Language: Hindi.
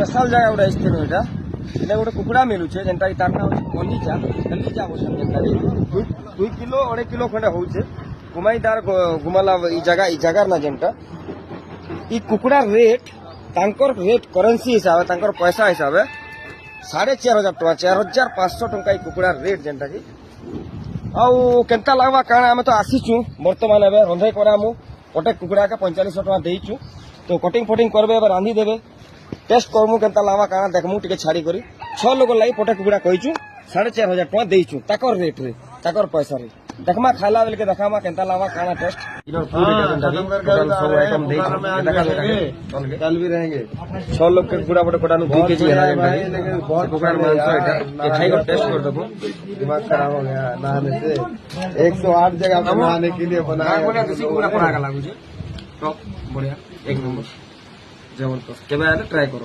स्पेशल जगह गोटे आसथिलु एटा एटा गोटे कुकुड़ा मिलुचे जेनटा कि तार नाम कलिजा कलिजा बोसन जेनटा 2 किलो 2.5 किलो खंडे होउचे गुमाईदार गुमाला ई जगह ना जेनटा ई कुकुड़ा रेट तांकर रेट करेंसी हिसाब तांकर पैसा हिसाब 4,500 टका 4,500 टका ई कुकुड़ा रेट जेनटा कि आउ केनता लागबा कारण आमे तो आसीचु वर्तमान एबे रंधे करामु पटे कुकुड़ा के 4500 टका देइचु तो कटिंग फटिंग करबे एबे रांधी देबे टेस्ट करमु केनता लागबा कारण देखमु टिके छाड़ी करी 6 लोग लाई पटे कुकुड़ा कहिचु 4,500 टका देइचु ताकर रेट रे ताकर पैसा रे देखमा खाला बेल के देखामा केनता लागबा काना टेस्ट इधर पूरी टोटल सब आइटम देइचु देखा कल भी रहेंगे 6 लोग के कुकुड़ा पटे कोटानु 2 केजी है भाई लेकिन बहुत कुकुड़ा मांस एटा ये खाई को टेस्ट कर देबो दिमाग खराब हो गया नहाने से 108 जगह पे नहाने के लिए बनाया बोला देसी कुकुड़ा पड़ा का लागु छे तो बढ़िया एक नंबर जबरदस्त केबे आले ट्राई करो।